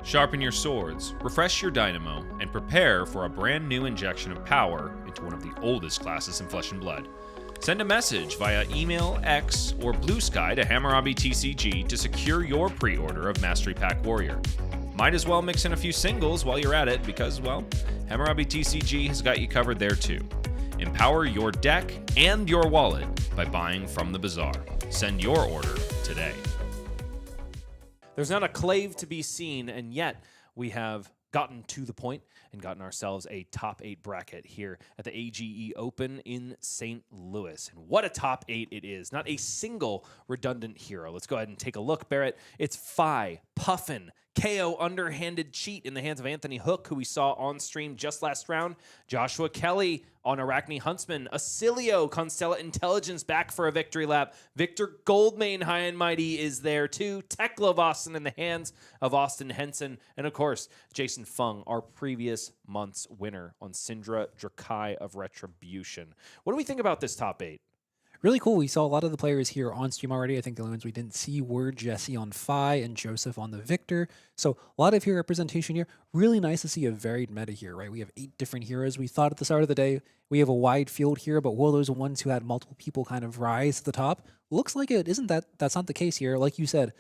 Sharpen your swords, refresh your dynamo, and prepare for a brand new injection of power into one of the oldest classes in Flesh and Blood. Send a message via email, X, or Blue Sky to Hammurabi TCG to secure your pre-order of Mastery Pack Warrior. Might as well mix in a few singles while you're at it because, well, Hammurabi TCG has got you covered there too. Empower your deck and your wallet by buying from the bazaar. Send your order today. There's not a clave to be seen, and yet we have gotten to the point and gotten ourselves a top 8 bracket here at the AGE Open in St. Louis. And what a top 8 it is. Not a single redundant hero. Let's go ahead and take a look, Barrett. It's Phi, Puffin, KO underhanded cheat in the hands of Anthony Hook, who we saw on stream just last round. Joshua Kelly on Arachne Huntsman. Acilio, Constella Intelligence back for a victory lap. Victor Goldmane, High and Mighty, is there too. Tekla Austin in the hands of Austin Henson. And of course, Jason Fung, our previous month's winner on Syndra Drakai of Retribution. What do we think about this top 8? Really cool. We saw a lot of the players here on stream already. I think the only ones we didn't see were Jesse on Phi and Joseph on the Victor. So a lot of hero representation here. Really nice to see a varied meta here, right? We have 8 different heroes. We thought at the start of the day we have a wide field here, but will those ones who had multiple people kind of rise to the top? Looks like it isn't that's not the case here. Like you said,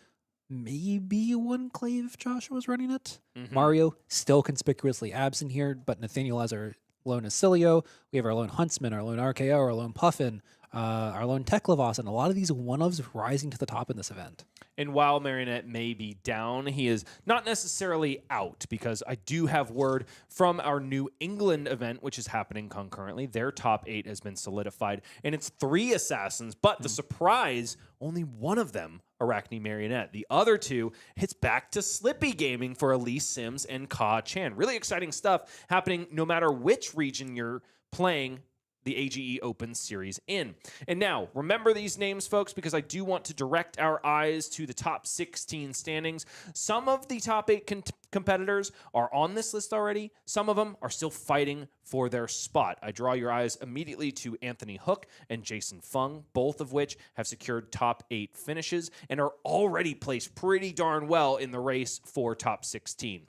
maybe one clave Joshua was running it. Mario still conspicuously absent here, but Nathaniel has our lone Acilio. We have our lone Huntsman, our lone RKO, our lone Puffin, our lone Teklavos, and a lot of these one-ofs rising to the top in this event. And while Marionette may be down, he is not necessarily out, because I do have word from our New England event, which is happening concurrently. Their top 8 has been solidified, and it's 3 assassins, but the surprise, only one of them, Arachne Marionette. The other 2 hits back to Slippy Gaming for Elise Sims and Ka Chan. Really exciting stuff happening no matter which region you're playing the AGE Open Series in. And now, remember these names, folks, because I do want to direct our eyes to the top 16 standings. Some of the top 8 competitors are on this list already. Some of them are still fighting for their spot. I draw your eyes immediately to Anthony Hook and Jason Fung, both of which have secured top 8 finishes and are already placed pretty darn well in the race for top 16.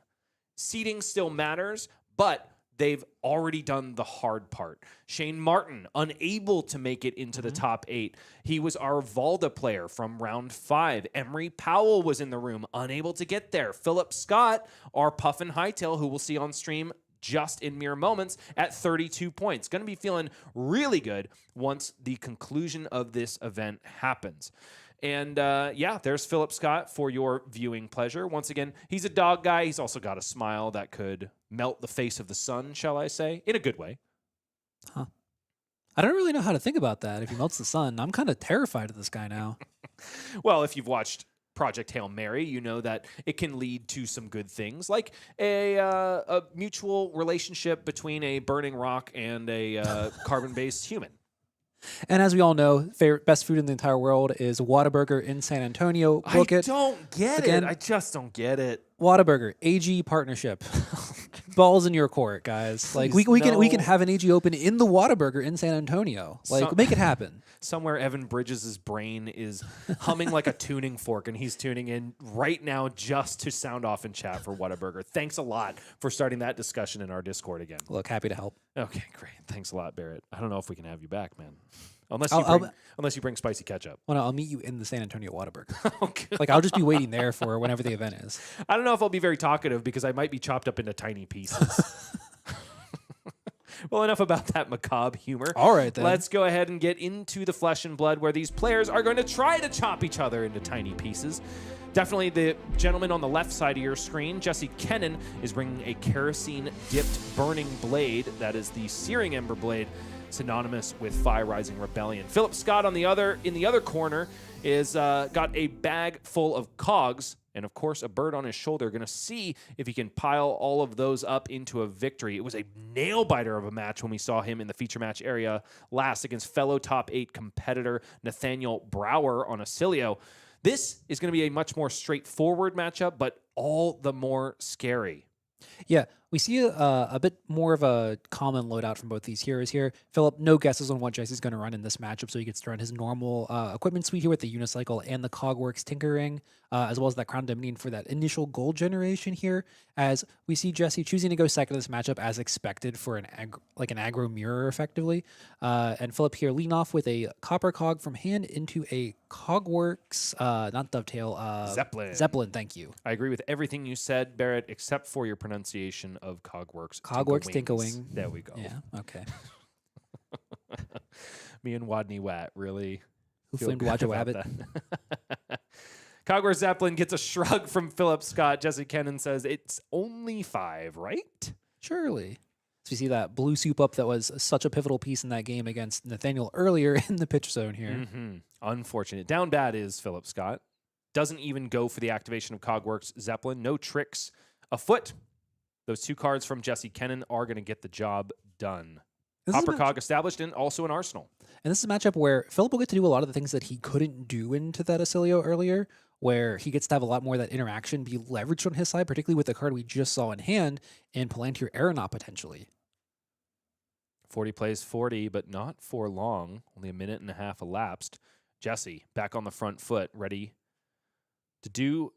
Seeding still matters, but they've already done the hard part. Shane Martin, unable to make it into the top 8. He was our Valda player from round 5. Emery Powell was in the room, unable to get there. Phillip Scott, our Puffin Hightail, who we'll see on stream just in mere moments, at 32 points. Going to be feeling really good once the conclusion of this event happens. And yeah, there's Phillip Scott for your viewing pleasure. Once again, he's a dog guy. He's also got a smile that could melt the face of the sun, shall I say, in a good way. Huh. I don't really know how to think about that. If he melts the sun, I'm kind of terrified of this guy now. Well, if you've watched Project Hail Mary, you know that it can lead to some good things, like a mutual relationship between a burning rock and a carbon-based human. And as we all know, best food in the entire world is Whataburger in San Antonio. Book it. Don't get it. I just don't get it. Whataburger, AG partnership. Balls in your court, guys. Like we can have an AG Open in the Whataburger in San Antonio. Like make it happen. Somewhere Evan Bridges' brain is humming like a tuning fork, and he's tuning in right now just to sound off in chat for Whataburger. Thanks a lot for starting that discussion in our Discord again. Look, happy to help. Okay, great. Thanks a lot, Barrett. I don't know if we can have you back, man. Unless you bring spicy ketchup. Well, no, I'll meet you in the San Antonio Whataburger. Okay. Like I'll just be waiting there for whenever the event is. I don't know if I'll be very talkative because I might be chopped up into tiny pieces. Well, enough about that macabre humor. All right, then. Let's go ahead and get into the flesh and blood where these players are going to try to chop each other into tiny pieces. Definitely the gentleman on the left side of your screen, Jesse Kennon, is bringing a kerosene-dipped burning blade. That is the Searing Ember blade, synonymous with Fire Rising Rebellion. Phillip Scott in the other corner is got a bag full of cogs, and of course a bird on his shoulder. Going to see if he can pile all of those up into a victory. It was a nail-biter of a match when we saw him in the feature match area last against fellow top 8 competitor Nathaniel Brower on Acilio. This is going to be a much more straightforward matchup, but all the more scary. Yeah, We see a bit more of a common loadout from both these heroes here. Phillip, no guesses on what Jesse's going to run in this matchup, so he gets to run his normal equipment suite here with the Unicycle and the Cogworks Tinkering, as well as that Crown Dominion for that initial gold generation here, as we see Jesse choosing to go second in this matchup as expected for an aggro mirror, effectively. And Phillip here leading off with a Copper Cog from hand into a Cogworks, not Dovetail, Zeppelin. Zeppelin, thank you. I agree with everything you said, Barrett, except for your pronunciation of Cogworks. Cogworks Tinkawings. Tinkawing. There we go. Yeah, okay. Me and Wadney Wat really Who feel flamed good Wadja about Wabbit? that. Cogworks Zeppelin gets a shrug from Phillip Scott. Jesse Kennon says it's only 5, right? Surely. So you see that blue soup up that was such a pivotal piece in that game against Nathaniel earlier in the pitch zone here. Unfortunate. Down bad is Phillip Scott. Doesn't even go for the activation of Cogworks Zeppelin. No tricks afoot. Those 2 cards from Jesse Kennon are going to get the job done. Copper Cog established and also an arsenal. And this is a matchup where Phillip will get to do a lot of the things that he couldn't do into that Acilio earlier, where he gets to have a lot more of that interaction be leveraged on his side, particularly with the card we just saw in hand and Palantir Aeronaut potentially. 40 plays 40, but not for long. Only a minute and a half elapsed. Jesse back on the front foot, ready to do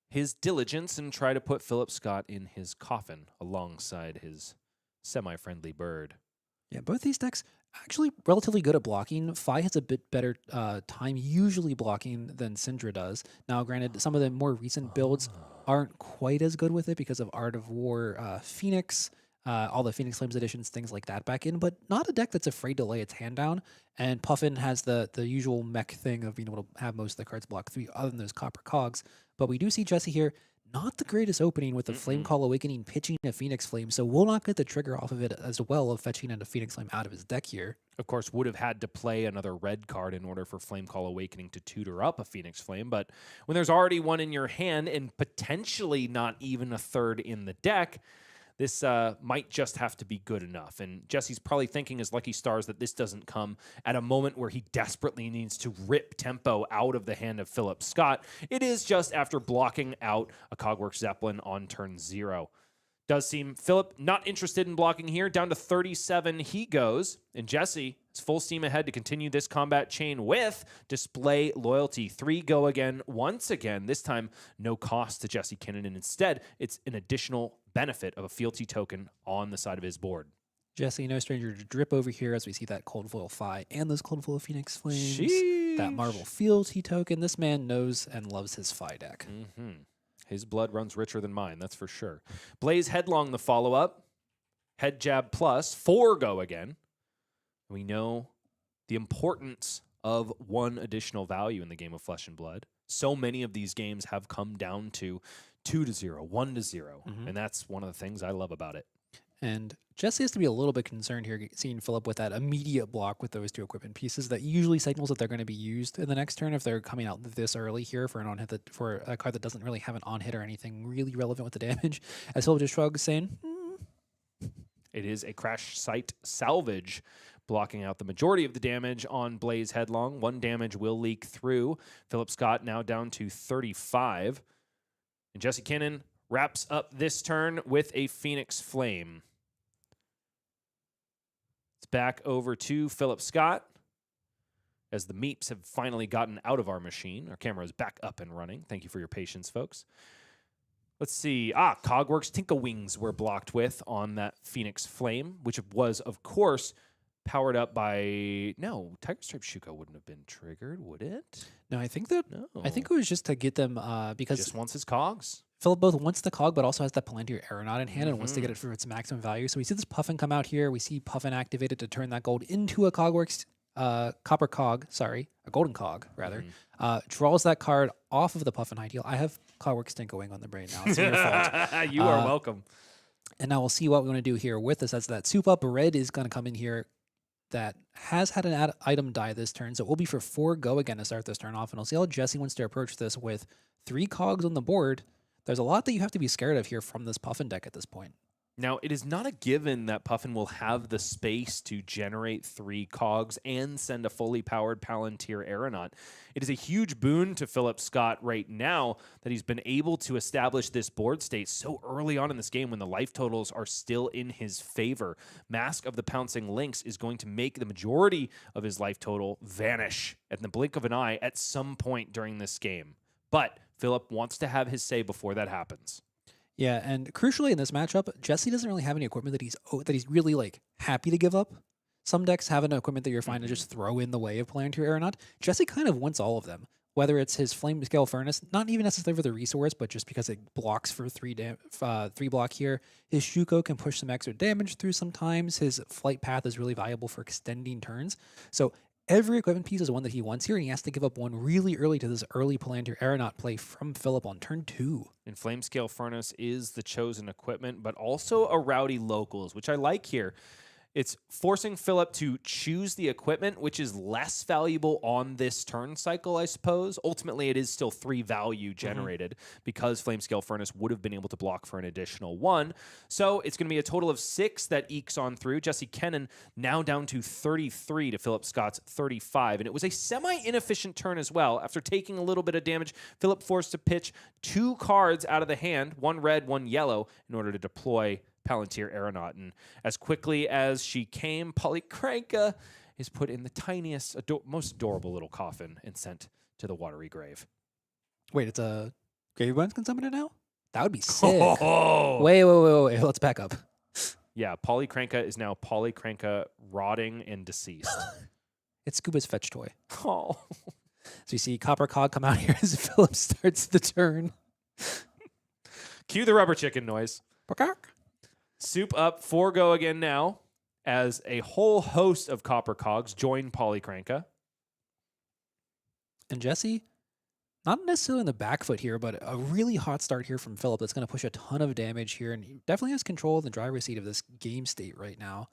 his diligence and try to put Phillip Scott in his coffin alongside his semi-friendly bird. Yeah, both these decks actually relatively good at blocking. Fi has a bit better time usually blocking than Syndra does. Now, granted, some of the more recent builds aren't quite as good with it because of Art of War Phoenix, all the Phoenix Flames editions, things like that back in, but not a deck that's afraid to lay its hand down. And Puffin has the usual mech thing of being able to have most of the cards block 3 other than those Copper Cogs. But we do see Jesse here, not the greatest opening with the Flame Call Awakening pitching a Phoenix Flame, so we'll not get the trigger off of it as well of fetching a Phoenix Flame out of his deck here. Of course, would have had to play another red card in order for Flame Call Awakening to tutor up a Phoenix Flame, but when there's already one in your hand and potentially not even a third in the deck, this might just have to be good enough. And Jesse's probably thinking as Lucky Stars that this doesn't come at a moment where he desperately needs to rip tempo out of the hand of Phillip Scott. It is just after blocking out a Cogworks Zeppelin on turn 0. Does seem Phillip not interested in blocking here. Down to 37 he goes. And Jesse is full steam ahead to continue this combat chain with Display Loyalty. 3 go again, once again. This time, no cost to Jesse Kennon. And instead, it's an additional benefit of a fealty token on the side of his board. Jesse, no stranger to drip over here as we see that Cold Foil Fi and those Cold Foil Phoenix Flames. Sheesh. That Marvel fealty token. This man knows and loves his Fi deck. His blood runs richer than mine, that's for sure. Blaze Headlong, the follow-up. Head Jab Plus, 4 go again. We know the importance of 1 additional value in the game of Flesh and Blood. So many of these games have come down to 2-0, 1-0, and that's one of the things I love about it. And Jesse has to be a little bit concerned here, seeing Phillip with that immediate block with those 2 equipment pieces that usually signals that they're going to be used in the next turn if they're coming out this early here for an on hit for a card that doesn't really have an on hit or anything really relevant with the damage. As Phillip just shrugs, saying, It is a Crash Site Salvage, blocking out the majority of the damage on Blaze Headlong. 1 damage will leak through. Phillip Scott now down to 35. And Jesse Kennon wraps up this turn with a Phoenix Flame. It's back over to Phillip Scott as the meeps have finally gotten out of our machine. Our camera is back up and running. Thank you for your patience, folks. Let's see. Cogworks Tinkawings were blocked with on that Phoenix Flame, which was, of course, powered up by... No, Tiger Stripe Shuko wouldn't have been triggered, would it? no, I think it was just to get them because Just wants his cogs. Phillip both wants the cog, but also has that Palantir Aeronaut in hand and wants to get it for its maximum value. So we see this Puffin come out here. We see Puffin activated to turn that gold into a Cogworks, Copper Cog, sorry, a Golden Cog, rather. Draws that card off of the Puffin Hightail. I have Cogworks Tinkawing on the brain now. It's your fault. You are welcome. And now we'll see what we're going to do here with this. As that soup up red is going to come in here that has had an item die this turn. So it will be for 4 go again to start this turn off. And I'll see how Jesse wants to approach this with 3 cogs on the board. There's a lot that you have to be scared of here from this Puffin deck at this point. Now, it is not a given that Puffin will have the space to generate 3 cogs and send a fully powered Palantir Aeronaut. It is a huge boon to Phillip Scott right now that he's been able to establish this board state so early on in this game when the life totals are still in his favor. Mask of the Pouncing Lynx is going to make the majority of his life total vanish at the blink of an eye at some point during this game. But Phillip wants to have his say before that happens. Yeah, and crucially in this matchup, Jesse doesn't really have any equipment that he's really like happy to give up. Some decks have an equipment that you're fine to just throw in the way of Palantir Aeronaut. Jesse kind of wants all of them. Whether it's his Flame Scale Furnace, not even necessarily for the resource, but just because it blocks for 3 block here. His Shuko can push some extra damage through sometimes. His Flight Path is really valuable for extending turns. So every equipment piece is one that he wants here, and he has to give up one really early to this early Palantir Aeronaut play from Phillip on turn 2. And Flamescale Furnace is the chosen equipment, but also a Rowdy Locals, which I like here. It's forcing Phillip to choose the equipment, which is less valuable on this turn cycle, I suppose. Ultimately, it is still 3 value generated because Flamescale Furnace would have been able to block for an additional 1. So it's going to be a total of 6 that ekes on through. Jesse Kennon now down to 33 to Phillip Scott's 35. And it was a semi-inefficient turn as well. After taking a little bit of damage, Phillip forced to pitch 2 cards out of the hand, 1 red, 1 yellow, in order to deploy Palantir Aeronaut. And as quickly as she came, Polycranka is put in the tiniest, most adorable little coffin and sent to the watery grave. Wait, it's a Gravy Bones can summon it now? That would be sick. Oh! Wait. Let's back up. Yeah, Polycranka is now Polycranka rotting and deceased. It's Scuba's fetch toy. Oh. So you see Copper Cog come out here as Phillip starts the turn. Cue the rubber chicken noise. Peacock. Soup up, 4 go again now, as a whole host of Copper Cogs join Polycranka. And Jesse, not necessarily in the back foot here, but a really hot start here from Phillip that's going to push a ton of damage here, and he definitely has control of the driver's seat of this game state right now.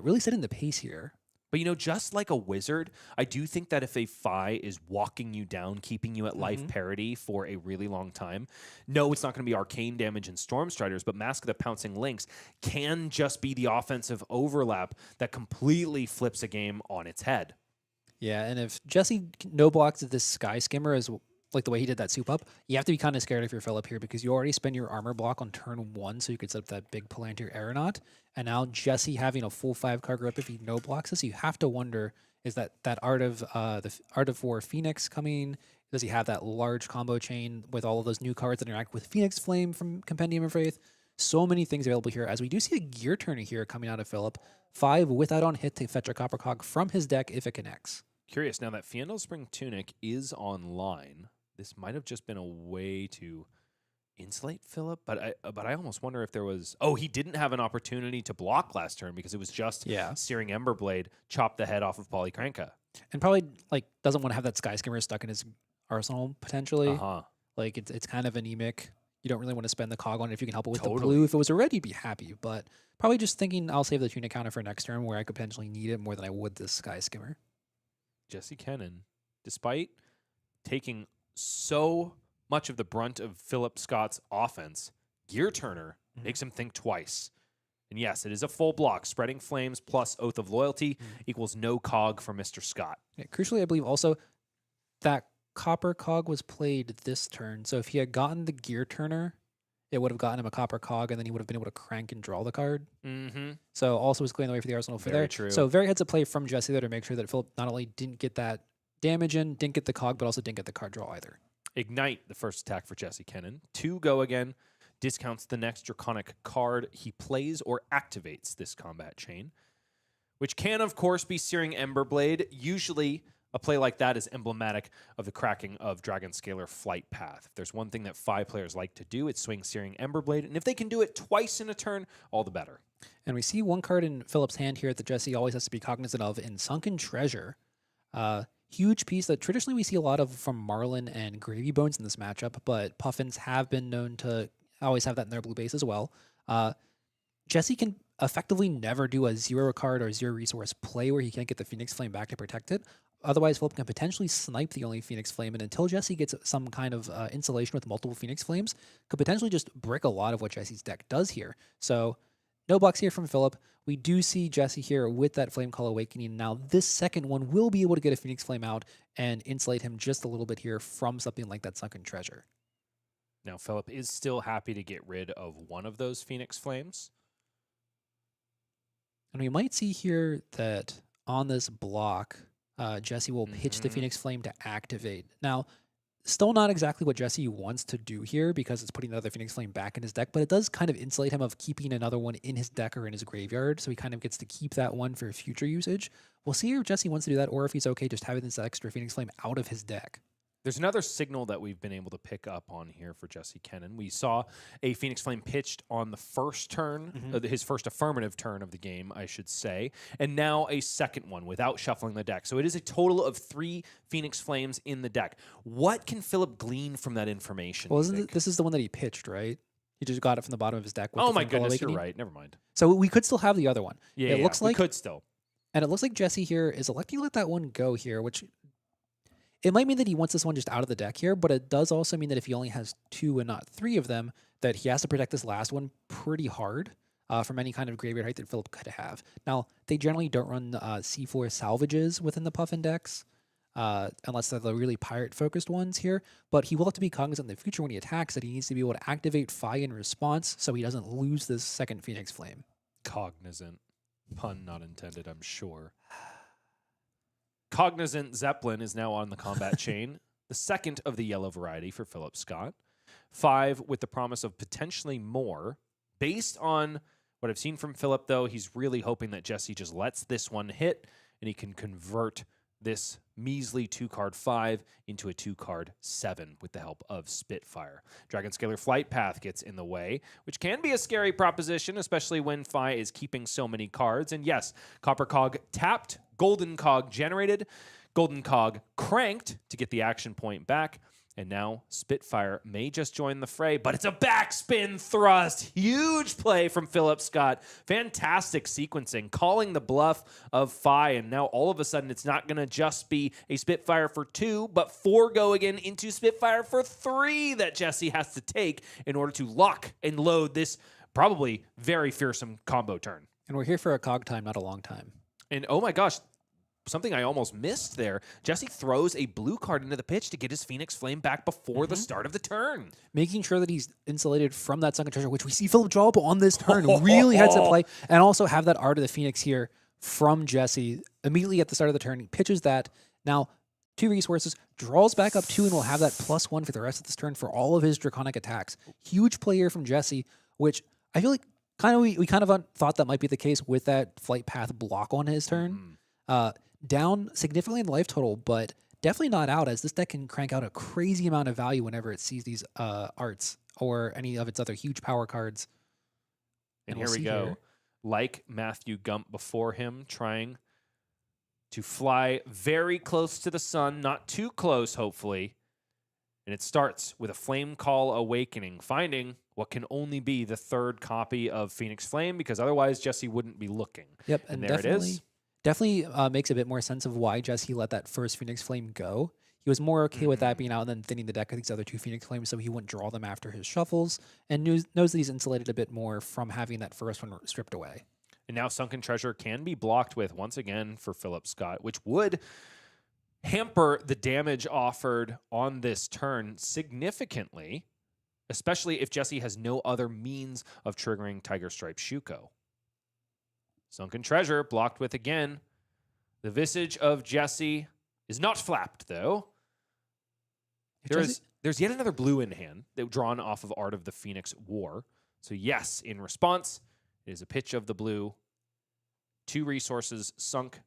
Really setting the pace here. But, you know, just like a wizard, I do think that if a Phi is walking you down, keeping you at life parity for a really long time, no, it's not going to be arcane damage and Storm Striders, but Mask of the Pouncing Lynx can just be the offensive overlap that completely flips a game on its head. Yeah, and if Jesse no blocks this Sky Skimmer as like the way he did that soup up, you have to be kind of scared of your Phillip here because you already spend your armor block on turn 1 so you could set up that big Palantir Aeronaut. And now Jesse having a full 5-card grip if he no blocks this, you have to wonder, is that Art of War Phoenix coming? Does he have that large combo chain with all of those new cards that interact with Phoenix Flame from Compendium of Wraith? So many things available here, as we do see a Gear Turner here coming out of Phillip. 5 without on hit to fetch a Copper Cog from his deck if it connects. Curious, now that Fiendal Spring Tunic is online, this might have just been a way to insulate Phillip, but I almost wonder if there was... Oh, he didn't have an opportunity to block last turn because it was just Searing Emberblade chopped the head off of Polycranka. And probably like doesn't want to have that Sky Skimmer stuck in his arsenal potentially. Like it's kind of anemic. You don't really want to spend the cog on it if you can help it with the blue. If it was a red, you'd be happy. But probably just thinking I'll save the tunic counter for next turn where I could potentially need it more than I would this Sky Skimmer. Jesse Kennon, despite taking so much of the brunt of Phillip Scott's offense, Gear Turner makes him think twice. And yes, it is a full block. Spreading Flames plus Oath of Loyalty equals no cog for Mr. Scott. Yeah, crucially, I believe also that Copper Cog was played this turn. So if he had gotten the Gear Turner, it would have gotten him a Copper Cog, and then he would have been able to crank and draw the card. So also was clearing the way for the arsenal for Very there. true. So very heads up play from Jesse there to make sure that Phillip not only didn't get that damage in, didn't get the cog, but also didn't get the card draw either. Ignite, the first attack for Jesse Kennon. 2 go again. Discounts the next Draconic card he plays or activates this combat chain, which can, of course, be Searing Emberblade. Usually, a play like that is emblematic of the cracking of Dragon Scalar Flight Path. If there's one thing that 5 players like to do, it's swing Searing Emberblade, and if they can do it twice in a turn, all the better. And we see one card in Phillip's hand here that Jesse always has to be cognizant of in Sunken Treasure. Huge piece that traditionally we see a lot of from Marlin and Gravy Bones in this matchup, but Puffins have been known to always have that in their blue base as well. Jesse can effectively never do a 0 card or 0 resource play where he can't get the Phoenix Flame back to protect it. Otherwise, Phillip can potentially snipe the only Phoenix Flame, and until Jesse gets some kind of insulation with multiple Phoenix Flames, could potentially just brick a lot of what Jesse's deck does here. So No blocks here from Phillip. We do see Jesse here with that Flame Call Awakening. Now, this second one will be able to get a Phoenix Flame out and insulate him just a little bit here from something like that Sunken Treasure. Now, Phillip is still happy to get rid of one of those Phoenix Flames. And we might see here that on this block, Jesse will pitch the Phoenix Flame to activate. Now, still not exactly what Jesse wants to do here because it's putting another Phoenix Flame back in his deck, but it does kind of insulate him of keeping another one in his deck or in his graveyard, so he kind of gets to keep that one for future usage. We'll see if Jesse wants to do that or if he's okay just having this extra Phoenix Flame out of his deck. There's another signal that we've been able to pick up on here for Jesse Kennon. We saw a Phoenix Flame pitched on the first turn, his first affirmative turn of the game, I should say, and now a second one without shuffling the deck. So it is a total of 3 Phoenix Flames in the deck. What can Phillip glean from that information? Well, this is the one that he pitched, right? He just got it from the bottom of his deck. With Oh my goodness, you're right. Never mind. So we could still have the other one. Yeah, it looks like we could still. And it looks like Jesse here is electing to let that one go here, which it might mean that he wants this one just out of the deck here, but it does also mean that if he only has 2 and not 3 of them, that he has to protect this last one pretty hard from any kind of graveyard height that Phillip could have. Now, they generally don't run C4 salvages within the Puffin decks, unless they're the really pirate-focused ones here, but he will have to be cognizant in the future when he attacks that he needs to be able to activate Phi in response so he doesn't lose this second Phoenix Flame. Cognizant. Pun not intended, I'm sure. Cognizant Zeppelin is now on the combat chain, the second of the yellow variety for Phillip Scott. 5 with the promise of potentially more. Based on what I've seen from Phillip, though, he's really hoping that Jesse just lets this one hit and he can convert this measly 2-card 5 into a 2-card 7 with the help of Spitfire. Dragonscaler Flight Path gets in the way, which can be a scary proposition, especially when Phi is keeping so many cards. And yes, Copper Cog tapped, Golden Cog generated, Golden Cog cranked to get the action point back. And now Spitfire may just join the fray, but it's a backspin thrust. Huge play from Phillip Scott. Fantastic sequencing, calling the bluff of Phi. And now all of a sudden it's not going to just be a Spitfire for 2, but 4 go again into Spitfire for 3 that Jesse has to take in order to lock and load this probably very fearsome combo turn. And we're here for a cog time, not a long time. And oh my gosh, something I almost missed there. Jesse throws a blue card into the pitch to get his Phoenix Flame back before the start of the turn. Making sure that he's insulated from that Sunken Treasure, which we see Phillip draw up on this turn. Really heads at play. And also have that Art of the Phoenix here from Jesse. Immediately at the start of the turn, he pitches that. Now, 2 resources, draws back up 2, and will have that +1 for the rest of this turn for all of his Draconic attacks. Huge play here from Jesse, which I feel like we kind of thought that might be the case with that Flight Path block on his turn. Down significantly in life total, but definitely not out, as this deck can crank out a crazy amount of value whenever it sees these arts or any of its other huge power cards. And here we go. Like Matthew Gump before him, trying to fly very close to the sun, not too close, hopefully. And it starts with a Flame Call Awakening, finding what can only be the 3rd copy of Phoenix Flame, because otherwise Jesse wouldn't be looking. Yep, and there it is. Definitely makes a bit more sense of why Jesse let that first Phoenix Flame go. He was more okay with that being out and then thinning the deck of these other 2 Phoenix Flames so he wouldn't draw them after his shuffles, and knows that he's insulated a bit more from having that first one stripped away. And now Sunken Treasure can be blocked with, once again, for Phillip Scott, which would hamper the damage offered on this turn significantly, especially if Jesse has no other means of triggering Tiger Stripe Shuko. Sunken Treasure blocked with again. The visage of Jesse is not flapped, though. There's yet another blue in hand that drawn off of Art of the Phoenix War. So yes, in response, it is a pitch of the blue. 2 resources sunk.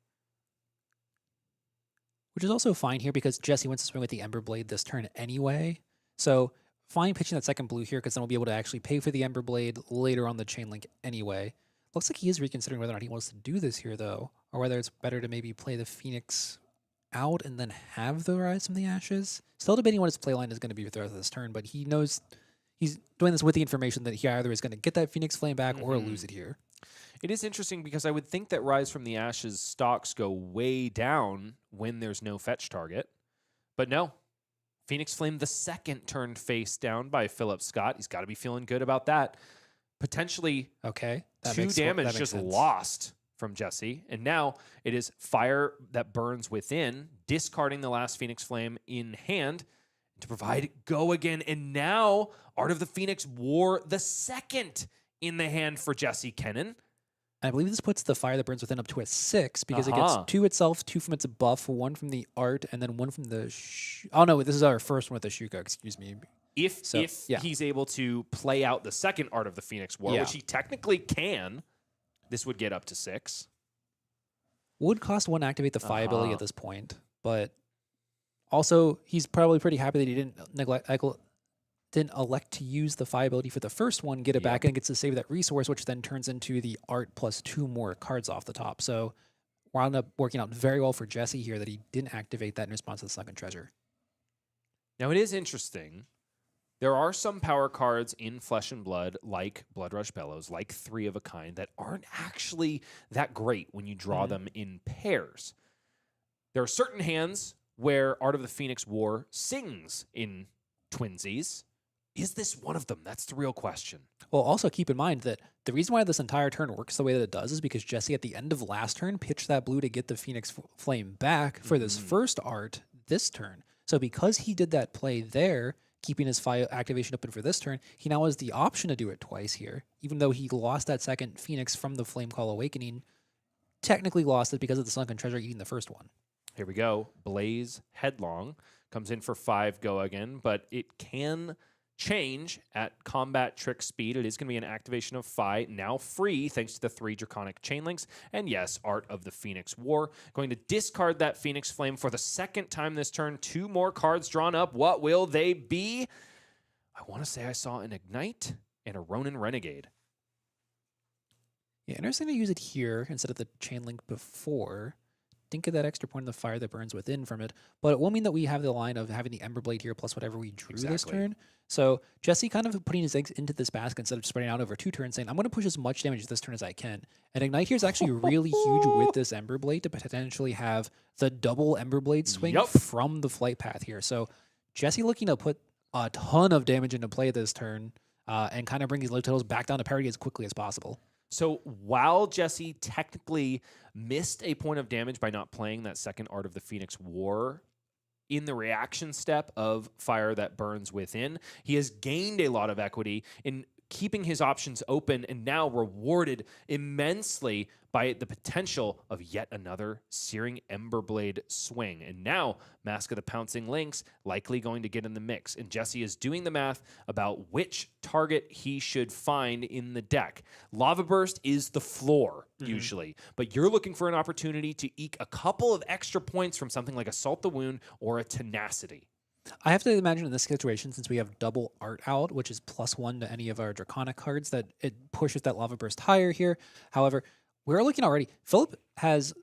Which is also fine here because Jesse wants to swing with the Ember Blade this turn anyway. So fine pitching that second blue here because then we'll be able to actually pay for the Ember Blade later on the chain link anyway. Looks like he is reconsidering whether or not he wants to do this here, though, or whether it's better to maybe play the Phoenix out and then have the Rise from the Ashes. Still debating what his playline is going to be for the rest of this turn, but he knows he's doing this with the information that he either is going to get that Phoenix Flame back or lose it here. It is interesting because I would think that Rise from the Ashes stocks go way down when there's no fetch target. But no. Phoenix Flame the second turned face down by Phillip Scott. He's got to be feeling good about that. potentially Okay. two damage just lost from Jesse. And now it is fire that burns within, discarding the last Phoenix Flame in hand to provide go again. And now Art of the Phoenix War, the second in the hand for Jesse Kennon. I believe this puts the fire that burns within up to a 6 because it gets 2 itself, 2 from its buff, 1 from the art, and then 1 from the... oh, no, this is our first one with the Shuka, excuse me. If he's able to play out the second Art of the Phoenix War, which he technically can, this would get up to 6. Would cost 1 activate the fire ability at this point, but also he's probably pretty happy that he didn't elect to use the fire ability for the first one, get it back, and gets to save that resource, which then turns into the art plus 2 more cards off the top. So wound up working out very well for Jesse here that he didn't activate that in response to the Sunken Treasure. Now it is interesting. There are some power cards in Flesh and Blood, like Blood Rush Bellows, like 3 of a Kind, that aren't actually that great when you draw them in pairs. There are certain hands where Art of the Phoenix War sings in twinsies. Is this one of them? That's the real question. Well, also keep in mind that the reason why this entire turn works the way that it does is because Jesse, at the end of last turn, pitched that blue to get the Phoenix Flame back for this first art this turn. So because he did that play there, keeping his fire activation open for this turn, he now has the option to do it twice here. Even though he lost that second Phoenix from the Flame Call Awakening, technically lost it because of the Sunken Treasure eating the first one. Here we go. Blaze Headlong comes in for 5 go again, but it can change at combat trick speed. It is going to be an activation of Phi, now free thanks to the 3 Draconic Chainlinks. And yes, Art of the Phoenix War. Going to discard that Phoenix Flame for the second time this turn. 2 more cards drawn up. What will they be? I want to say I saw an Ignite and a Ronin Renegade. Yeah, interesting to use it here instead of the Chainlink before. Didn't get that extra point of the fire that burns within from it, but it will mean that we have the line of having the Ember Blade here plus whatever we drew this turn. So Jesse kind of putting his eggs into this basket instead of spreading out over 2 turns, saying, I'm going to push as much damage this turn as I can. And Ignite here is actually really huge with this Ember Blade to potentially have the double Ember Blade swing from the flight path here. So Jesse looking to put a ton of damage into play this turn and kind of bring these life totals back down to parity as quickly as possible. So while Jesse technically missed a point of damage by not playing that second Art of the Phoenix War in the reaction step of Fire that Burns Within, he has gained a lot of equity in keeping his options open and now rewarded immensely by the potential of yet another Searing Emberblade swing. And now Mask of the Pouncing Lynx likely going to get in the mix. And Jesse is doing the math about which target he should find in the deck. Lava Burst is the floor, usually. But you're looking for an opportunity to eke a couple of extra points from something like Assault the Wound or a Tenacity. I have to imagine in this situation, since we have double art out, which is +1 to any of our Draconic cards, that it pushes that Lava Burst higher here. However, we're looking already. Phillip has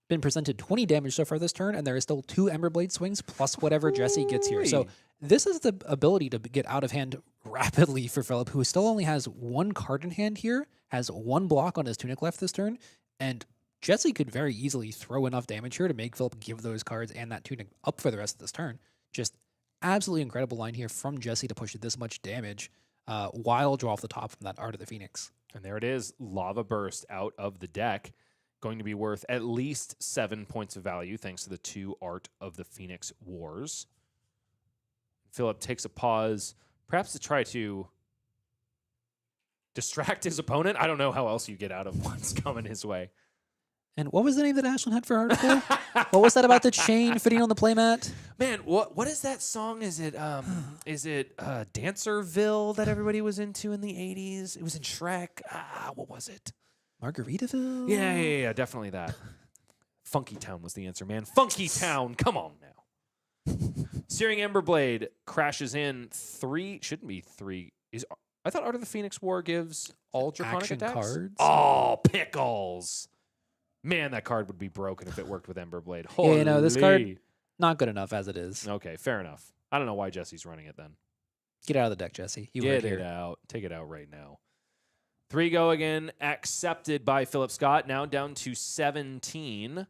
been presented 20 damage so far this turn, and there is still 2 Emberblade swings plus whatever Jesse gets here. So this is the ability to get out of hand rapidly for Phillip, who still only has 1 card in hand here, has 1 block on his Tunic left this turn, and Jesse could very easily throw enough damage here to make Phillip give those cards and that Tunic up for the rest of this turn. Just absolutely incredible line here from Jesse to push this much damage while draw off the top from that Art of the Phoenix. And there it is, Lava Burst out of the deck. Going to be worth at least 7 points of value thanks to the 2 Art of the Phoenix Wars. Phillip takes a pause, perhaps to try to distract his opponent. I don't know how else you get out of what's coming his way. And what was the name that Ashlyn had for her article? What was that about the chain fitting on the playmat? Man, what is that song? Is it Dancerville that everybody was into in the 80s? It was in Shrek. What was it? Margaritaville? Yeah, definitely that. Funky Town was the answer, man. Funky Town, come on now. Searing Emberblade crashes in 3, shouldn't be 3. I thought Art of the Phoenix War gives all Draconic action attacks? cards? Oh, pickles. Man, that card would be broken if it worked with Emberblade. Yeah, you know, this card, not good enough as it is. Okay, fair enough. I don't know why Jesse's running it then. Get out of the deck, Jesse. Get it out. Take it out right now. 3 go again, accepted by Phillip Scott. Now down to 17.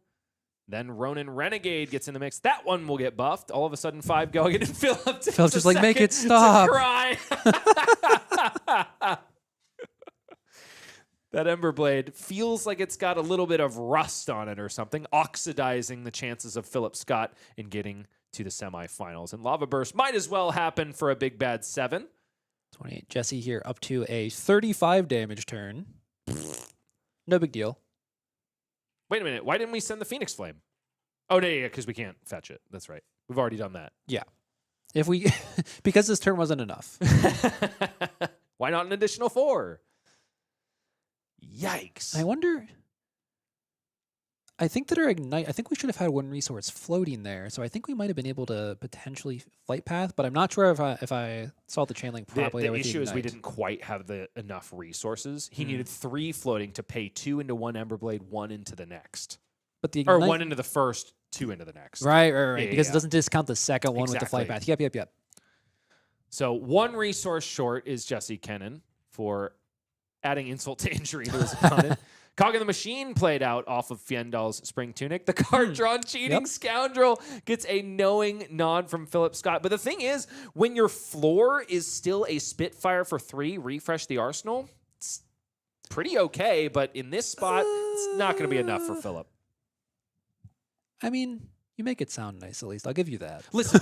Then Ronin Renegade gets in the mix. That one will get buffed. All of a sudden, 5 go again, and Phillip just like, make it stop. Cry. That Emberblade feels like it's got a little bit of rust on it or something, oxidizing the chances of Phillip Scott in getting to the semifinals. And Lava Burst might as well happen for a big bad 7. 28. Jesse here up to a 35 damage turn. No big deal. Wait a minute. Why didn't we send the Phoenix Flame? Oh, no, yeah, because we can't fetch it. That's right. We've already done that. Yeah. If we, because this turn wasn't enough. Why not an additional 4? Yikes. I wonder, I think that our Ignite, I think we should have had one resource floating there. So I think we might have been able to potentially Flight Path, but I'm not sure if I saw the chain link properly. The issue is we didn't quite have enough resources. He needed 3 floating to pay 2 into one Emberblade, 1 into the next. But the Ignite, or 1 into the first, 2 into the next. Right. Yeah, Because yeah. it doesn't discount the second one with the Exactly. Flight Path. Yep. So 1 resource short is Jesse Kennon for adding insult to injury to his opponent. Cog in the Machine played out off of Fiendal's Spring Tunic. The card drawn cheating scoundrel gets a knowing nod from Phillip Scott. But the thing is, when your floor is still a Spitfire for 3, refresh the arsenal, it's pretty okay. But in this spot, it's not going to be enough for Phillip. I mean, you make it sound nice, at least. I'll give you that. Listen,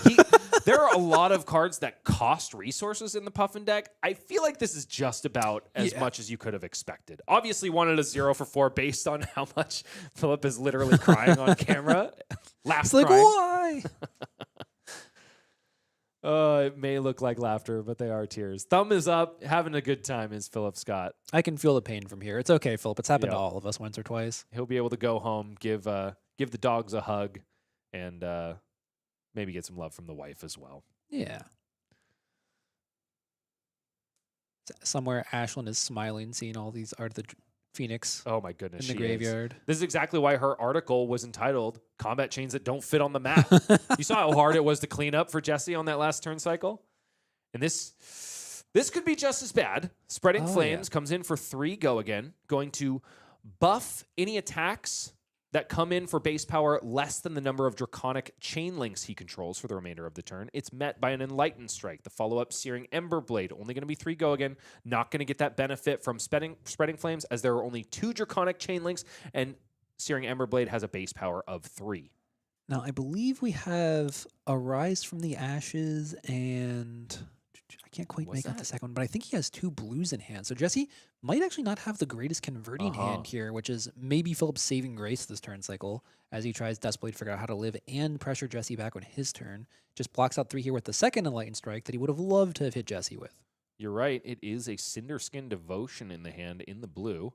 there are a lot of cards that cost resources in the Puffin deck. I feel like this is just about as much as you could have expected. Obviously, wanted a 0 for 4 based on how much Phillip is literally crying on camera. It's like, why? It may look like laughter, but they are tears. Thumb is up. Having a good time is Phillip Scott. I can feel the pain from here. It's okay, Phillip. It's happened to all of us once or twice. He'll be able to go home, give the dogs a hug, and maybe get some love from the wife as well. Yeah. Somewhere Ashlyn is smiling, seeing all these Art of the Phoenix Oh my goodness, in the she graveyard. is. This is exactly why her article was entitled "Combat Chains That Don't Fit on the Map." You saw how hard it was to clean up for Jesse on that last turn cycle, and this could be just as bad. Spreading Flames comes in for 3 go again, going to buff any attacks that come in for base power less than the number of draconic chain links he controls for the remainder of the turn. It's met by an Enlightened Strike. The follow-up Searing Emberblade, only going to be 3 go again. Not going to get that benefit from spreading Flames, as there are only 2 draconic chain links, and Searing Emberblade has a base power of 3. Now, I believe we have Arise from the Ashes, and I can't quite What's make out that? the second one, but I think he has 2 blues in hand. So Jesse might actually not have the greatest converting hand here, which is maybe Phillip's saving grace this turn cycle as he tries desperately to figure out how to live and pressure Jesse back on his turn. Just blocks out 3 here with the second Enlightened Strike that he would have loved to have hit Jesse with. You're right. It is a Cinderskin Devotion in the hand in the blue.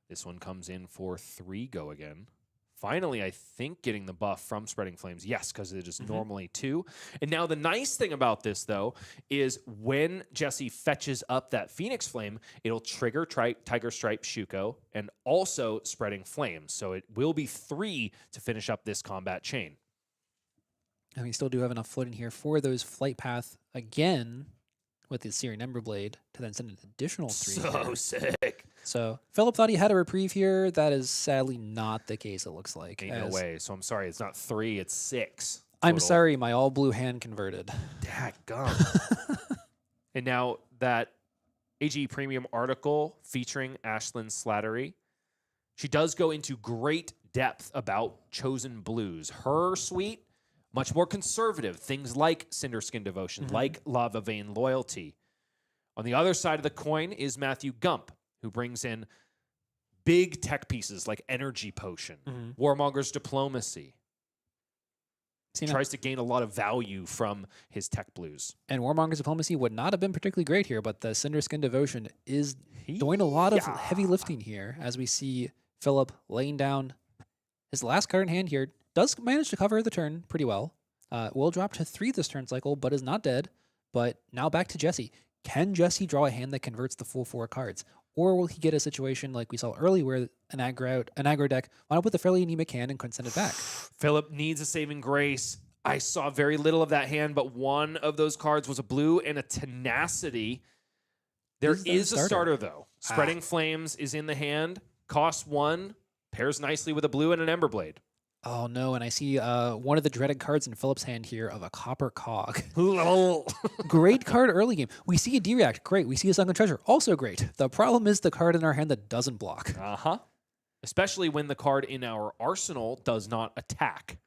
This one comes in for 3 go again. Finally, I think getting the buff from Spreading Flames. Yes, because it is normally 2. And now the nice thing about this, though, is when Jesse fetches up that Phoenix Flame, it'll trigger Tiger Stripe Shuko and also Spreading Flames. So it will be 3 to finish up this combat chain. And we still do have enough floating here for those Flight Path again with his Searing Emberblade to then send an additional 3 here. Sick. So Phillip thought he had a reprieve here. That is sadly not the case, it looks like. Ain't no way. So I'm sorry. It's not 3. It's 6. I'm total. sorry, my all blue hand converted. Dadgum. And now that AG Premium article featuring Ashlyn Slattery, she does go into great depth about Chosen Blues. Her suite, much more conservative. Things like Cinderskin Devotion, like Lava Vein Loyalty. On the other side of the coin is Matthew Gump, who brings in big tech pieces like Energy Potion, Warmonger's Diplomacy. Tries to gain a lot of value from his tech blues. And Warmonger's Diplomacy would not have been particularly great here, but the Cinderskin Devotion is doing a lot of heavy lifting here as we see Phillip laying down his last card in hand here. Does manage to cover the turn pretty well. Will drop to 3 this turn cycle, but is not dead. But now back to Jesse. Can Jesse draw a hand that converts the full 4 cards? Or will he get a situation like we saw earlier where an aggro deck wound up with a fairly anemic hand and couldn't send it back? Phillip needs a saving grace. I saw very little of that hand, but one of those cards was a blue and a Tenacity. There is a starter, though. Spreading Flames is in the hand. Costs 1. Pairs nicely with a blue and an Emberblade. Oh no, and I see one of the dreaded cards in Phillip's hand here of a copper cog. Great card early game. We see a D-React, great. We see a sunken treasure, also great. The problem is the card in our hand that doesn't block. Especially when the card in our arsenal does not attack.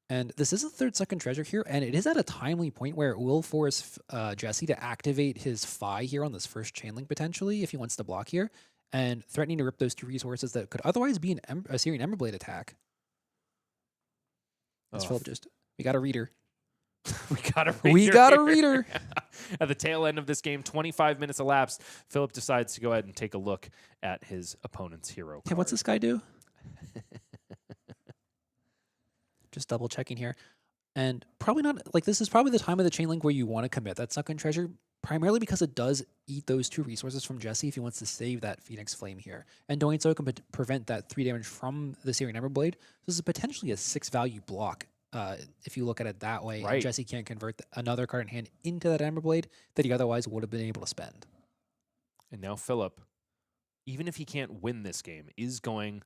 And this is a third sunken treasure here, and it is at a timely point where it will force Jesse to activate his Phi here on this first chain link potentially if he wants to block here, and threatening to rip those 2 resources that could otherwise be a Syrian Emberblade attack. As Phillip we got a reader. We got a reader. Reader. At the tail end of this game, 25 minutes elapsed. Phillip decides to go ahead and take a look at his opponent's hero Hey, card. what's this guy do? Just double checking here. And probably not, like, this is probably the time of the chain link where you want to commit that sunken treasure, primarily because it does eat those 2 resources from Jesse if he wants to save that Phoenix Flame here. And doing so can prevent that 3 damage from the Syrian Everblade. This is potentially a 6 value block if you look at it that way. Right. And Jesse can't convert another card in hand into that Emberblade that he otherwise would have been able to spend. And now Phillip, even if he can't win this game, is going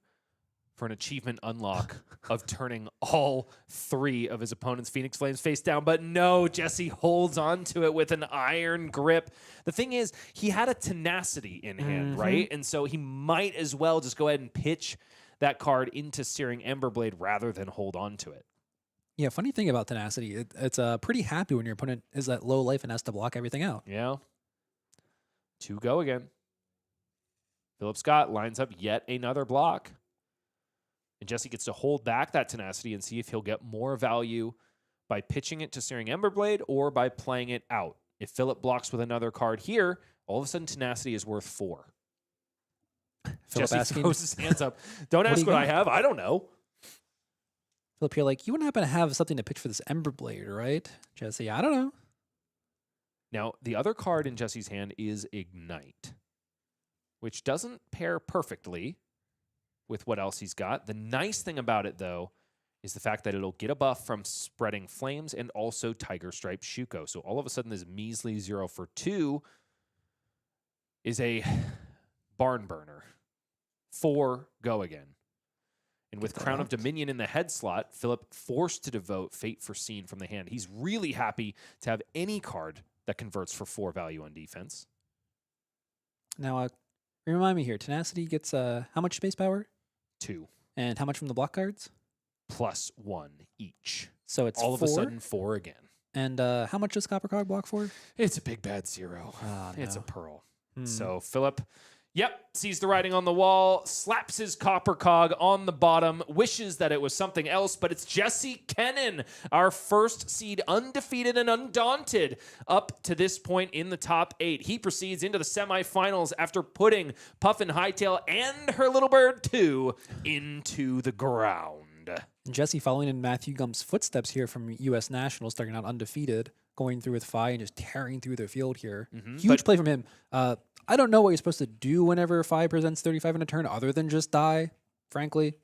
for an achievement unlock of turning all 3 of his opponent's Phoenix Flames face down. But no, Jesse holds on to it with an iron grip. The thing is, he had a tenacity in hand, right? And so he might as well just go ahead and pitch that card into Searing Emberblade rather than hold on to it. Yeah, funny thing about tenacity, it's pretty happy when your opponent is at low life and has to block everything out. Yeah. 2 go again. Phillip Scott lines up yet another block. And Jesse gets to hold back that tenacity and see if he'll get more value by pitching it to Searing Emberblade or by playing it out. If Phillip blocks with another card here, all of a sudden tenacity is worth 4. Phillip Jesse asking, throws his hands up. Don't What do ask you what I got? have. I don't know. Phillip, you're like, you wouldn't happen to have something to pitch for this Emberblade, right? Jesse, I don't know. Now, the other card in Jesse's hand is Ignite, which doesn't pair perfectly with what else he's got. The nice thing about it, though, is the fact that it'll get a buff from Spreading Flames and also Tiger Stripe Shuko. So all of a sudden, this measly 0 for 2 is a barn burner. 4 go again. And with Crown of Dominion in the head slot, Phillip forced to devote Fate Foreseen from the hand. He's really happy to have any card that converts for 4 value on defense. Now, remind me here, tenacity gets how much space power? 2. And how much from the block cards? +1 each. So it's all 4. of a sudden 4 again. And how much does Copper Cog block for? It's a big bad 0. Oh, It's a no. pearl. So Phillip, sees the writing on the wall, slaps his copper cog on the bottom, wishes that it was something else, but it's Jesse Kennon, our first seed, undefeated and undaunted up to this point in the top 8. He proceeds into the semifinals after putting Puffin, Hightail, and her little bird 2 into the ground. And Jesse following in Matthew Gump's footsteps here from U.S. Nationals, starting out undefeated, going through with Phi and just tearing through the field here. Huge play from him. I don't know what you're supposed to do whenever Phi presents 35 in a turn other than just die, frankly.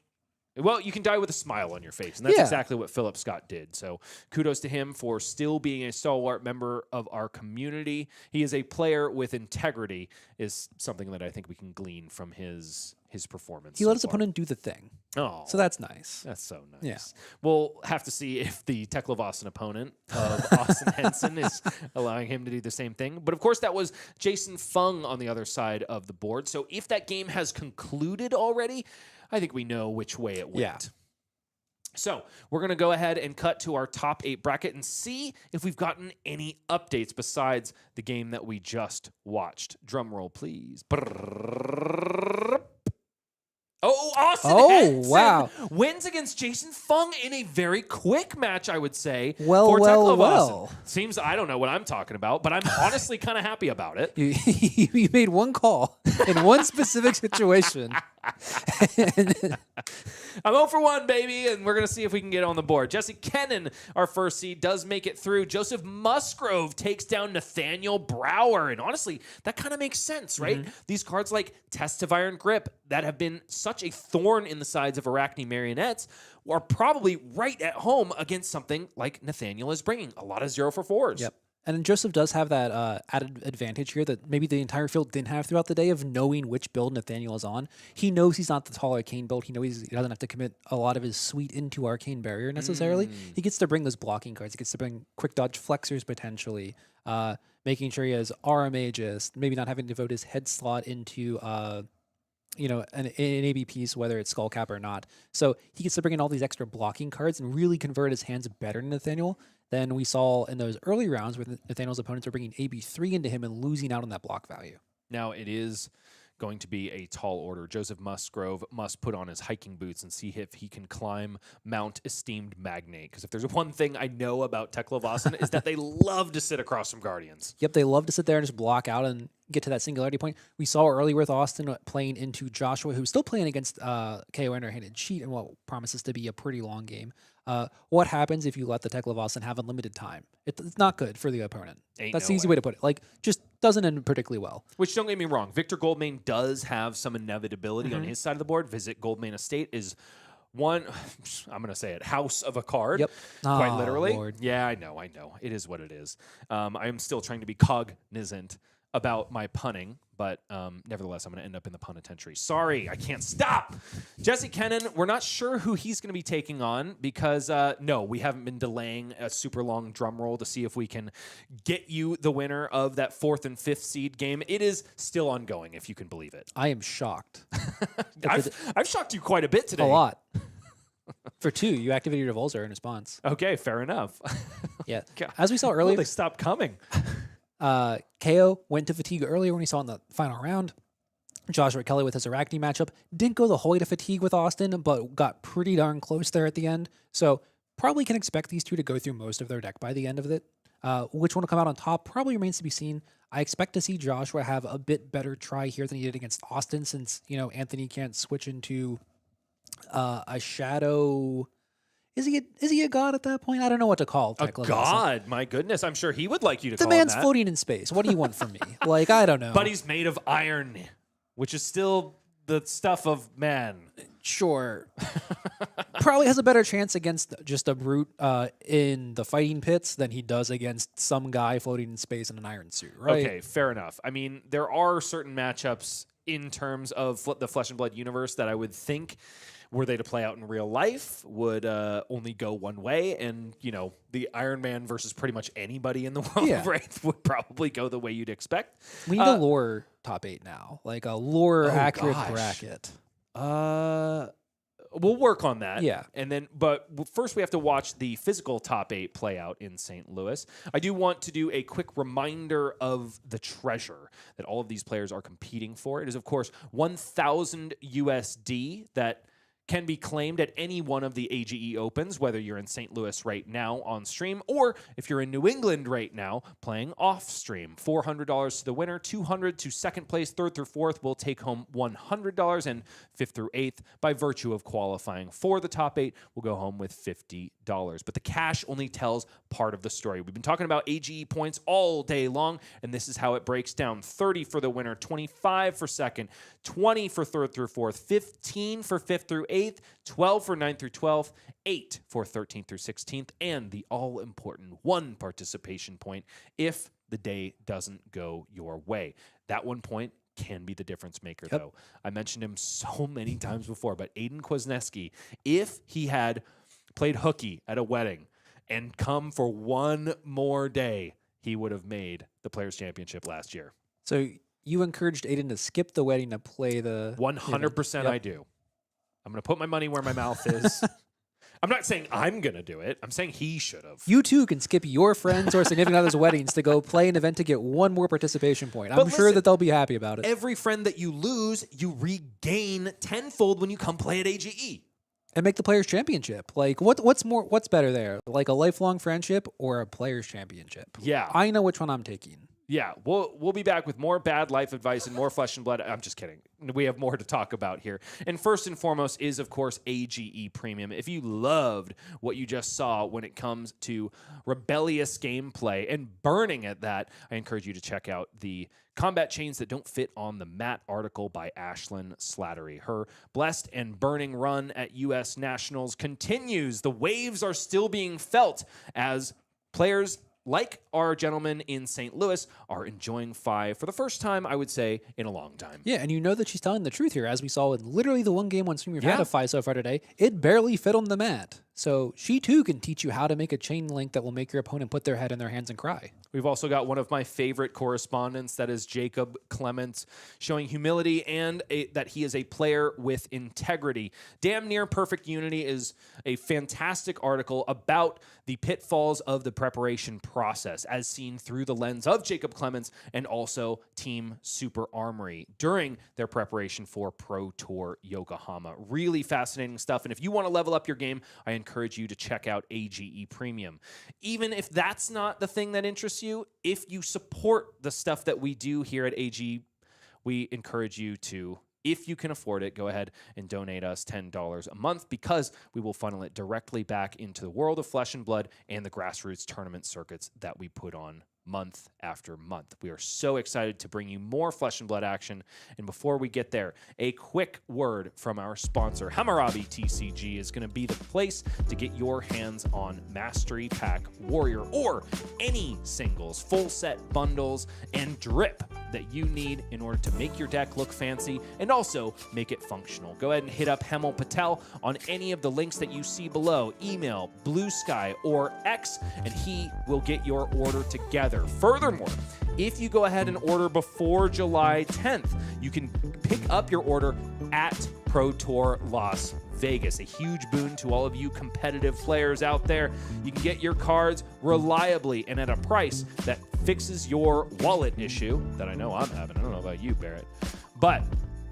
Well, you can die with a smile on your face, and that's Yeah. exactly what Phillip Scott did. So kudos to him for still being a stalwart member of our community. He is a player with integrity, is something that I think we can glean from his performance. He let his opponent do the thing. Oh, So that's nice. that's so nice. Yeah. We'll have to see if the Teklovossen opponent of Austin Henson is allowing him to do the same thing. But of course, that was Jason Fung on the other side of the board. So if that game has concluded already, I think we know which way it went. Yeah. So we're going to go ahead and cut to our top 8 bracket and see if we've gotten any updates besides the game that we just watched. Drum roll, please. Oh, Austin Henson wow. wins against Jason Fung in a very quick match, I would say. Well, for well, Teklovossen. well. Seems I don't know what I'm talking about, but I'm honestly kind of happy about it. You made one call in one specific situation. I'm 0 for 1, baby, and we're going to see if we can get on the board. Jesse Kennon, our first seed, does make it through. Joseph Musgrove takes down Nathaniel Brower, and honestly, that kind of makes sense, right? These cards like Test of Iron Grip that have been such a thorn in the sides of Arachne Marionettes are probably right at home against something like Nathaniel is bringing. A lot of 0 for 4s. Yep. And then Joseph does have that added advantage here that maybe the entire field didn't have throughout the day of knowing which build Nathaniel is on. He knows he's not the tall arcane build. He knows he doesn't have to commit a lot of his suite into arcane barrier necessarily. He gets to bring those blocking cards. He gets to bring quick dodge flexors potentially, making sure he has aura mages, maybe not having to devote his head slot into an AB piece, whether it's Skullcap or not. So he gets to bring in all these extra blocking cards and really convert his hands better than Nathaniel than we saw in those early rounds where Nathaniel's opponents were bringing AB3 into him and losing out on that block value. Now, it is going to be a tall order. Joseph Musgrove must put on his hiking boots and see if he can climb Mount Esteemed Magnate. Because if there's one thing I know about Tekla Vossen is that they love to sit across from Guardians. Yep, they love to sit there and just block out and get to that singularity point. We saw earlier with Austin playing into Joshua, who's still playing against KO Underhanded Cheat in what promises to be a pretty long game. What happens if you let the Tekla Vossen have unlimited time? It's not good for the opponent. That's the easy way to put it. Like, just doesn't end particularly well. Which, don't get me wrong, Victor Goldmane does have some inevitability on his side of the board. Visit Goldmane Estate is one, I'm going to say it, house of a card. Yep. Quite literally. Lord. Yeah, I know. It is what it is. I am still trying to be cognizant about my punning, but nevertheless, I'm going to end up in the penitentiary. Sorry, I can't stop. Jesse Kennon, we're not sure who he's going to be taking on because, no, we haven't been delaying a super long drum roll to see if we can get you the winner of that 4th and 5th seed game. It is still ongoing, if you can believe it. I am shocked. I've shocked you quite a bit today. A lot. For 2, you activated your Volzer in response. Okay, fair enough. Yeah. God. As we saw earlier, They stopped coming. KO went to Fatigue earlier when he saw in the final round. Joshua Kelly with his Arachne matchup didn't go the whole way to Fatigue with Austin, but got pretty darn close there at the end. So probably can expect these two to go through most of their deck by the end of it. Which one will come out on top probably remains to be seen. I expect to see Joshua have a bit better try here than he did against Austin since, Anthony can't switch into a shadow. Is he a god at that point? I don't know what to call A Tekla Vossen. god? My goodness, I'm sure he would like you to The call him man's that. floating in space. What do you want from me? Like, I don't know. But he's made of iron, which is still the stuff of man. Sure. Probably has a better chance against just a brute in the fighting pits than he does against some guy floating in space in an iron suit, right? Okay, fair enough. I mean, there are certain matchups in terms of the Flesh and Blood universe that I would think, were they to play out in real life, would only go one way. And, the Iron Man versus pretty much anybody in the world, Yeah. right, would probably go the way you'd expect. We need a lore top 8 now, like a lore accurate gosh. bracket. We'll work on that. Yeah. And then, but first we have to watch the physical top 8 play out in St. Louis. I do want to do a quick reminder of the treasure that all of these players are competing for. It is, of course, 1,000 USD that can be claimed at any one of the AGE Opens, whether you're in St. Louis right now on stream, or if you're in New England right now playing off stream. $400 to the winner, $200 to second place, third through fourth will take home $100, and fifth through eighth, by virtue of qualifying for the top 8, will go home with $50. But the cash only tells part of the story. We've been talking about AGE points all day long, and this is how it breaks down. 30 for the winner, 25 for second, 20 for third through fourth, 15 for fifth through eighth, 12 for 9th through 12th, 8 for 13th through 16th, and the all-important 1 participation point if the day doesn't go your way. That 1 point can be the difference maker, though. I mentioned him so many times before, but Aiden Kwasniewski, if he had played hooky at a wedding and come for one more day, he would have made the Players' Championship last year. So you encouraged Aiden to skip the wedding to play the... 100% I do. I'm going to put my money where my mouth is. I'm not saying I'm going to do it. I'm saying he should have. You too can skip your friends or significant others' weddings to go play an event to get 1 more participation point. I'm sure that they'll be happy about it. Every friend that you lose, you regain tenfold when you come play at AGE. And make the Players' Championship. Like, what's better there? Like a lifelong friendship or a Players' Championship? Yeah. I know which one I'm taking. Yeah, we'll be back with more bad life advice and more Flesh and Blood. I'm just kidding. We have more to talk about here. And first and foremost is, of course, AGE Premium. If you loved what you just saw when it comes to rebellious gameplay and burning at that, I encourage you to check out the Combat Chains That Don't Fit on the Mat article by Ashlyn Slattery. Her blessed and burning run at U.S. Nationals continues. The waves are still being felt as players like our gentleman in St. Louis, are enjoying Phi for the first time, I would say, in a long time. Yeah, and you know that she's telling the truth here, as we saw in literally the one game on stream we've Yeah. had of Phi so far today. It barely fit on the mat. So she too can teach you how to make a chain link that will make your opponent put their head in their hands and cry. We've also got one of my favorite correspondents, that is Jacob Clements, showing humility and that he is a player with integrity. Damn Near Perfect Unity is a fantastic article about the pitfalls of the preparation process, as seen through the lens of Jacob Clements and also Team Super Armory during their preparation for Pro Tour Yokohama. Really fascinating stuff. And if you want to level up your game, I encourage you to check out AGE Premium. Even if that's not the thing that interests you, if you support the stuff that we do here at AGE, we encourage you to, if you can afford it, go ahead and donate us $10 a month, because we will funnel it directly back into the world of Flesh and Blood and the grassroots tournament circuits that we put on month after month. We are so excited to bring you more Flesh and Blood action. And before we get there, a quick word from our sponsor. Hammurabi TCG is going to be the place to get your hands on Mastery Pack Warrior, or any singles, full set bundles, and drip that you need in order to make your deck look fancy and also make it functional. Go ahead and hit up Hemel Patel on any of the links that you see below, email, Blue Sky, or X, and he will get your order together. Furthermore, if you go ahead and order before July 10th, you can pick up your order at Pro Tour Las Vegas. A huge boon to all of you competitive players out there. You can get your cards reliably and at a price that fixes your wallet issue that I know I'm having. I don't know about you, Barrett. But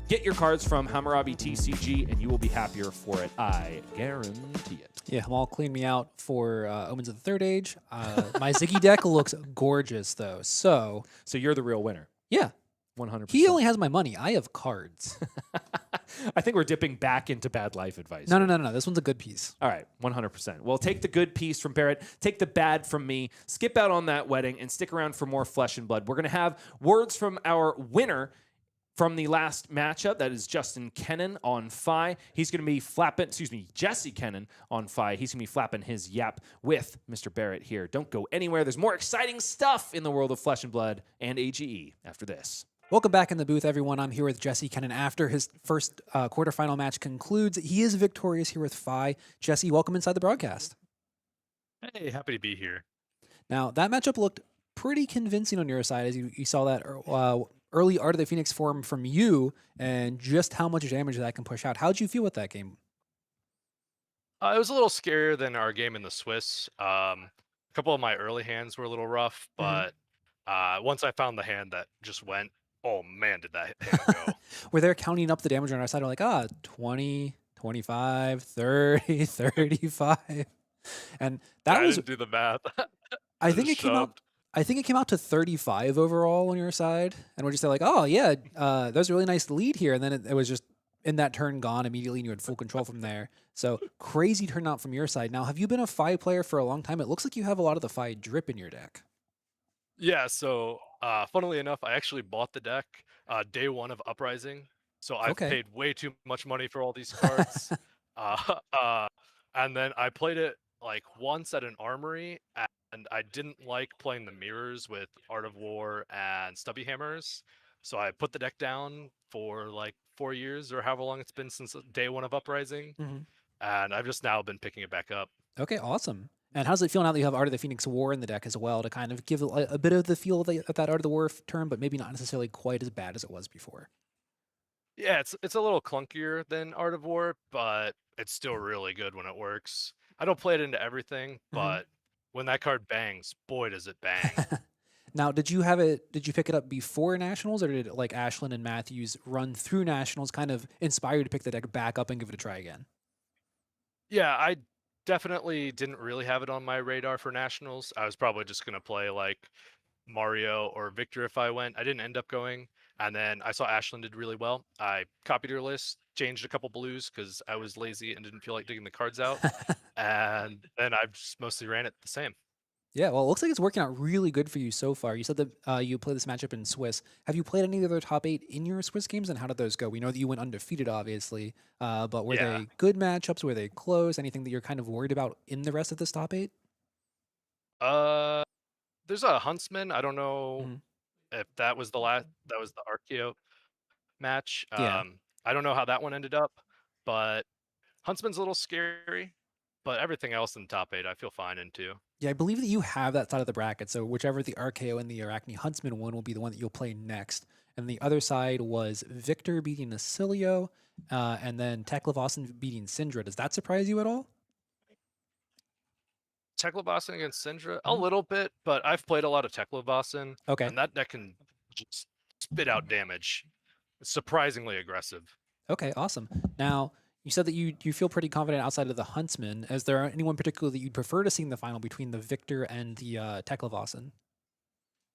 get your cards from Hammurabi TCG and you will be happier for it. I guarantee it. Yeah, Hamal cleaned me out for Omens of the Third Age. My Ziggy deck looks gorgeous, though. So you're the real winner. yeah, 100%. he only has my money. I have cards. I think we're dipping back into bad life advice. No. This one's a good piece. All right, 100%. Well, take the good piece from Barrett, take the bad from me, skip out on that wedding, and stick around for more Flesh and Blood. We're going to have words from our winner from the last matchup. That is Justin Kennon on Phi. He's going to be Jesse Kennon on Phi. He's going to be flapping his yap with Mr. Barrett here. Don't go anywhere. There's more exciting stuff in the world of Flesh and Blood and AGE after this. Welcome back in the booth, everyone. I'm here with Jesse Kennon after his first quarterfinal match concludes. He is victorious here with Phi. Jesse, welcome inside the broadcast. Hey, happy to be here. Now, that matchup looked pretty convincing on your side, as you saw that early Art of the Phoenix form from you and just how much damage that can push out. How'd you feel with that game? It was a little scarier than our game in the Swiss. A couple of my early hands were a little rough, but once I found the hand that just went, oh man, did that hand go. Were they counting up the damage on our side? Like, 20, 25, 30, 35. And that I was, didn't do the math. I think it came out to 35 overall on your side. And we're just like, oh yeah, there's a really nice lead here. And then it was just in that turn gone immediately and you had full control from there. So crazy turnout from your side. Now, have you been a Phi player for a long time? It looks like you have a lot of the Phi drip in your deck. Yeah, so funnily enough, I actually bought the deck day one of Uprising. So I've paid way too much money for all these cards. And then I played it like once at an armory, and I didn't like playing the mirrors with Art of War and Stubby Hammers. So I put the deck down for like 4 years or however long it's been since day one of Uprising. And I've just now been picking it back up. Okay, awesome. And how's it feel now that you have Art of the Phoenix War in the deck as well to kind of give a bit of the feel of that Art of the War term, but maybe not necessarily quite as bad as it was before? Yeah, it's a little clunkier than Art of War, but it's still really good when it works. I don't play it into everything, but when that card bangs, boy, does it bang. Now, did you pick it up before Nationals, or did like Ashlyn and Matthews run through Nationals kind of inspire you to pick the deck back up and give it a try again? Yeah, I definitely didn't really have it on my radar for Nationals. I was probably just going to play like Mario or Victor if I went. I didn't end up going. And then I saw Ashlyn did really well. I copied her list, changed a couple blues because I was lazy and didn't feel like digging the cards out. And then I've just mostly ran it the same. Yeah, well, it looks like it's working out really good for you so far. You said that you played this matchup in Swiss. Have you played any of the top 8 in your Swiss games, and how did those go? We know that you went undefeated, obviously, but were they good matchups? Were they close? Anything that you're kind of worried about in the rest of this top 8? There's a Huntsman. I don't know Mhm. if that was the last. That was the Archeo match. Yeah. I don't know how that one ended up, but Huntsman's a little scary. But everything else in the top 8, I feel fine into. Yeah, I believe that you have that side of the bracket. So whichever the RKO and the Arachne Huntsman one will be the one that you'll play next. And the other side was Victor beating Acilio, and then Teklevossen beating Syndra. Does that surprise you at all? Teklevossen against Syndra, a Mhm. little bit, but I've played a lot of Teklevossen, Okay. and that deck can just spit out damage. It's surprisingly aggressive. Okay, awesome. Now, you said that you feel pretty confident outside of the Huntsman. Is there anyone particular that you'd prefer to see in the final between the Victor and the Teklevossen?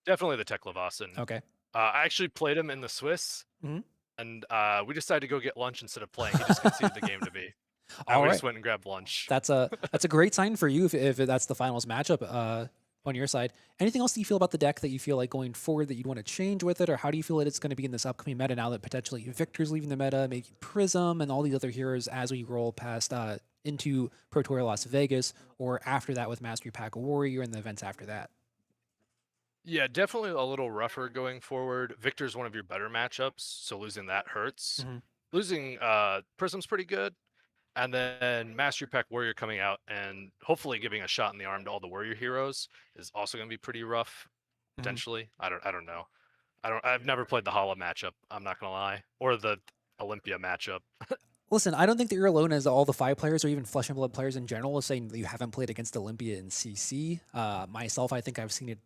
Definitely the Teklevossen. Okay. I actually played him in the Swiss, Mhm. and we decided to go get lunch instead of playing. He just conceded the game to me, and All we right. just went and grabbed lunch. That's a great sign for you if that's the finals matchup on your side. Anything else that you feel about the deck that you feel like going forward that you'd want to change with it, or how do you feel that it's going to be in this upcoming meta now that potentially Victor's leaving the meta, maybe Prism and all these other heroes as we roll past into Pro Tour Las Vegas, or after that with Mastery Pack Warrior and the events after that? Yeah, definitely a little rougher going forward. Victor's one of your better matchups, so losing that hurts. Mhm. Losing Prism's pretty good. And then Mastery Pack Warrior coming out and hopefully giving a shot in the arm to all the Warrior heroes is also going to be pretty rough Mhm. potentially. I don't know. I've never played the Hala matchup, I'm not going to lie, or the Olympia matchup. Listen, I don't think that you're alone as all the 5 players or even Flesh and Blood players in general is saying that you haven't played against Olympia in CC. Myself, I think I've seen it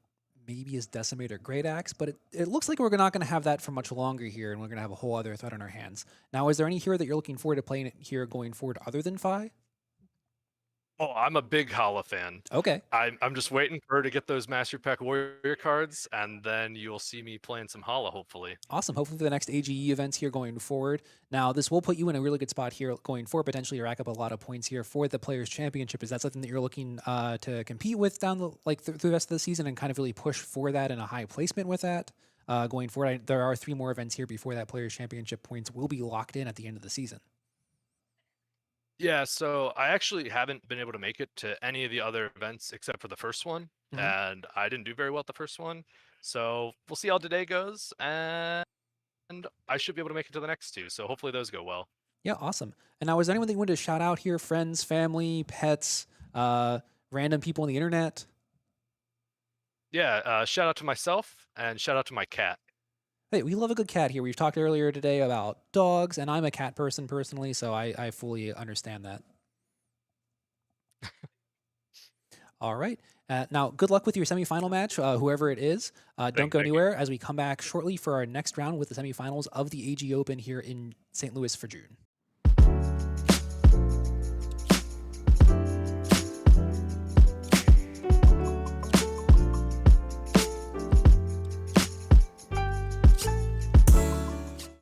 maybe as Decimate or Great Axe, but it looks like we're not going to have that for much longer here, and we're going to have a whole other threat on our hands. Now, is there any hero that you're looking forward to playing here going forward other than Fi? Oh, I'm a big Hala fan. Okay. I'm just waiting for her to get those Mastery Pack Warrior cards, and then you'll see me playing some Hala, hopefully. Awesome. Hopefully, for the next AGE events here going forward. Now, this will put you in a really good spot here going forward, potentially rack up a lot of points here for the Players' Championship. Is that something that you're looking to compete with down through the rest of the season and kind of really push for that in a high placement with that going forward? There are 3 more events here before that Players' Championship points will be locked in at the end of the season. Yeah, so I actually haven't been able to make it to any of the other events except for the first one, Mhm. and I didn't do very well at the first one. So we'll see how today goes, and I should be able to make it to the next 2. So hopefully those go well. Yeah, awesome. And now, is there anyone that you wanted to shout out here? Friends, family, pets, uh, random people on the internet? Yeah, shout out to myself and shout out to my cat. Hey, we love a good cat here. We've talked earlier today about dogs, and I'm a cat person personally, so I fully understand that. All right. Now, good luck with your semifinal match, whoever it is. Don't go Thank you. anywhere as we come back shortly for our next round with the semifinals of the AG Open here in St. Louis for June.